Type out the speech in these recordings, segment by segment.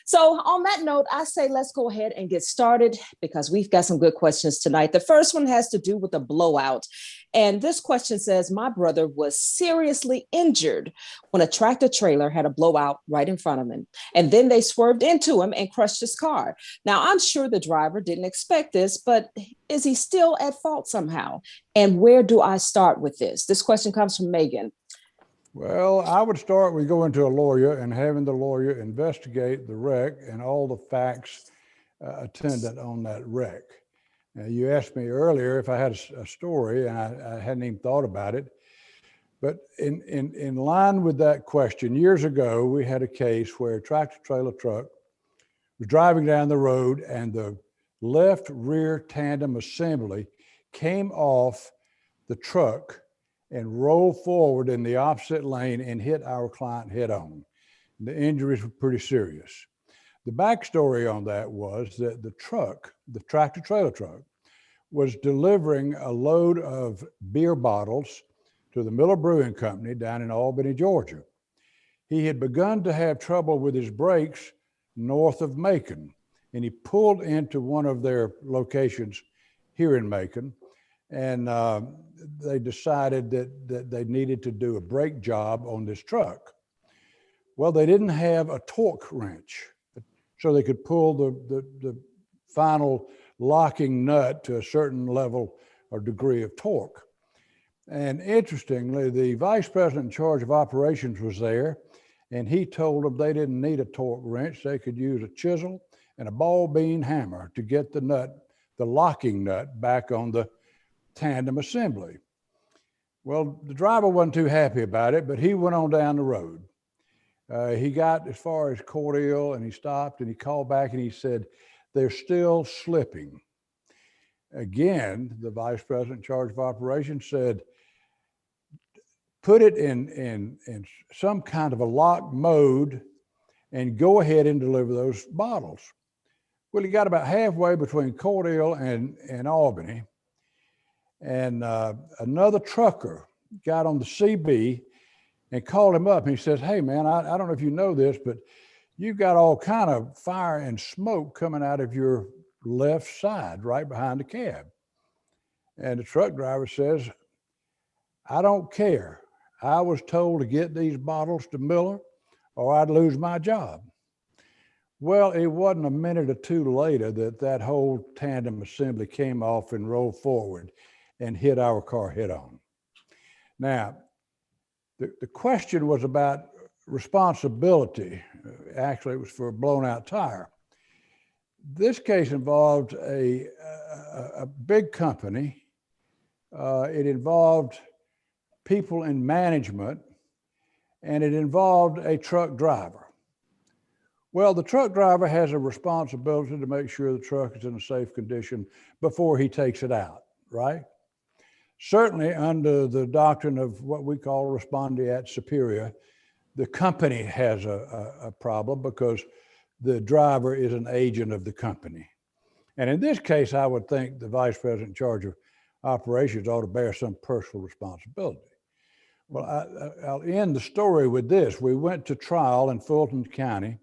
So on that note, I say let's go ahead and get started because we've got some good questions tonight. The first one has to do with a blowout. And this question says, my brother was seriously injured when a tractor trailer had a blowout right in front of him. And then they swerved into him and crushed his car. Now, I'm sure the driver didn't expect this, but is he still at fault somehow? And where do I start with this? This question comes from Megan. Well, I would start with going to a lawyer and having the lawyer investigate the wreck and all the facts attendant on that wreck. Now, you asked me earlier if I had a story, and I hadn't even thought about it. But in line with that question, years ago, we had a case where a tractor trailer truck was driving down the road and the left rear tandem assembly came off the truck and rolled forward in the opposite lane and hit our client head on. The injuries were pretty serious. The backstory on that was that the tractor trailer truck, was delivering a load of beer bottles to the Miller Brewing Company down in Albany, Georgia. He had begun to have trouble with his brakes north of Macon, and he pulled into one of their locations here in Macon, and they decided that they needed to do a brake job on this truck. Well, they didn't have a torque wrench, so they could pull the final locking nut to a certain level or degree of torque. And interestingly, the vice president in charge of operations was there, and he told them they didn't need a torque wrench. They could use a chisel and a ball bearing hammer to get the nut, the locking nut, back on the tandem assembly. Well, the driver wasn't too happy about it, but he went on down the road. He got as far as Cordell, and he stopped and he called back and he said, they're still slipping. Again, the vice president in charge of operations said, put it in some kind of a lock mode and go ahead and deliver those bottles. Well, he got about halfway between Cordell and Albany, and another trucker got on the CB and called him up, and he says, hey man, I don't know if you know this, but you've got all kind of fire and smoke coming out of your left side, right behind the cab. And the truck driver says, I don't care. I was told to get these bottles to Miller or I'd lose my job. Well, it wasn't a minute or two later that whole tandem assembly came off and rolled forward and hit our car head on. Now, the question was about responsibility. Actually, it was for a blown out tire. This case involved a big company. It involved people in management, and it involved a truck driver. Well, the truck driver has a responsibility to make sure the truck is in a safe condition before he takes it out, right? Certainly under the doctrine of what we call respondeat superior, the company has a problem because the driver is an agent of the company. And in this case, I would think the vice president in charge of operations ought to bear some personal responsibility. Well, I'll end the story with this. We went to trial in Fulton County,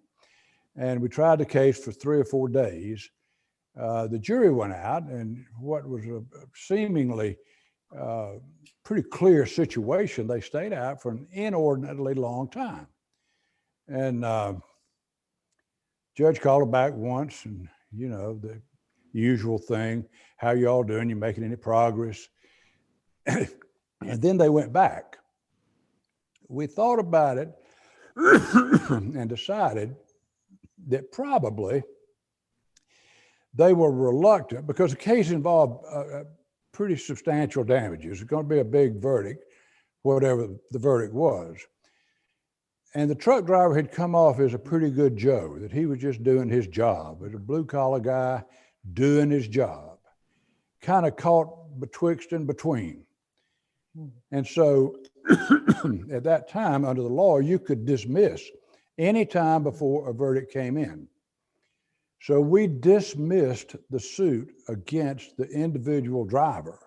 and we tried the case for 3 or 4 days. The jury went out, and what was a seemingly pretty clear situation, they stayed out for an inordinately long time. And judge called her back once, and you know, the usual thing, how y'all doing? You making any progress? And then they went back. We thought about it and decided that probably they were reluctant because the case involved pretty substantial damages. It's going to be a big verdict, whatever the verdict was. And the truck driver had come off as a pretty good Joe, that he was just doing his job, as a blue collar guy doing his job, kind of caught betwixt and between. And so at that time, under the law, you could dismiss any time before a verdict came in. So we dismissed the suit against the individual driver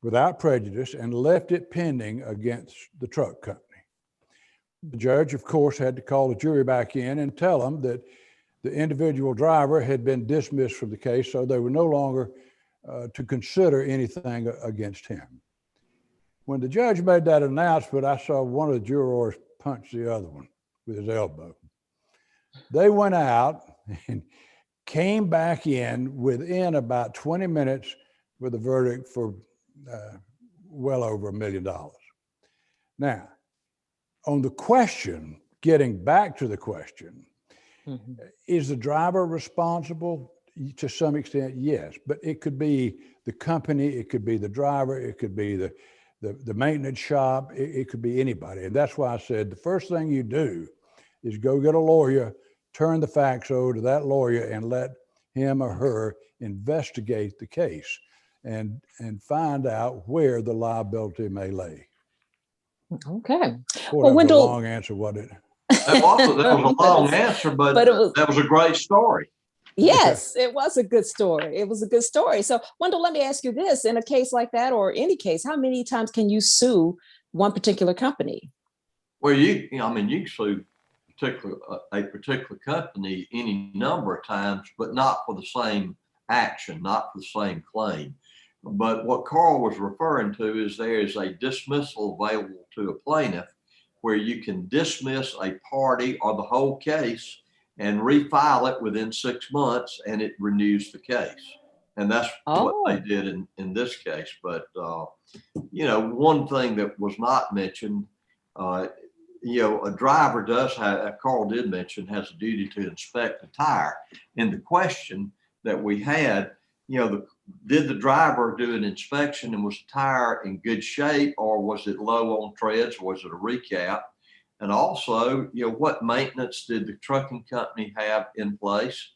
without prejudice and left it pending against the truck company. The judge, of course, had to call the jury back in and tell them that The individual driver had been dismissed from the case, so they were no longer to consider anything against him. When the judge made that announcement, I saw one of the jurors punch the other one with his elbow. They went out and came back in within about 20 minutes with a verdict for well over $1 million. Now, on the question, getting back to the question, is the driver responsible? To some extent, yes, but it could be the company, it could be the driver, it could be the maintenance shop, it could be anybody. And that's why I said the first thing you do is go get a lawyer, turn the facts over to that lawyer and let him or her investigate the case and find out where the liability may lay. Okay. Boy, Well, that was Wendell, a long answer, wasn't it? That was a long answer, but that was a great story. Yes, it was a good story. It was a good story. So, Wendell, let me ask you this. In a case like that, or any case, how many times can you sue one particular company? Well, you can sue a particular company any number of times, but not for the same action, not for the same claim. But what Carl was referring to is there is a dismissal available to a plaintiff where you can dismiss a party or the whole case and refile it within 6 months, and it renews the case. And that's what they did in this case. But, one thing that was not mentioned, a driver does have, Carl did mention, has a duty to inspect the tire. And the question that we had, did the driver do an inspection and was the tire in good shape, or was it low on treads, or was it a recap? And also, what maintenance did the trucking company have in place?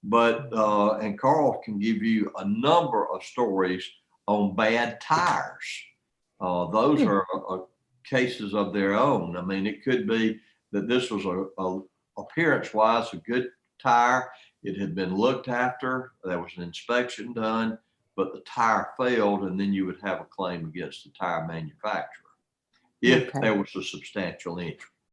But, and Carl can give you a number of stories on bad tires. Those are cases of their own. I mean, it could be that this was a appearance-wise a good tire. It had been looked after. There was an inspection done, but the tire failed, and then you would have a claim against the tire manufacturer if there was a substantial injury.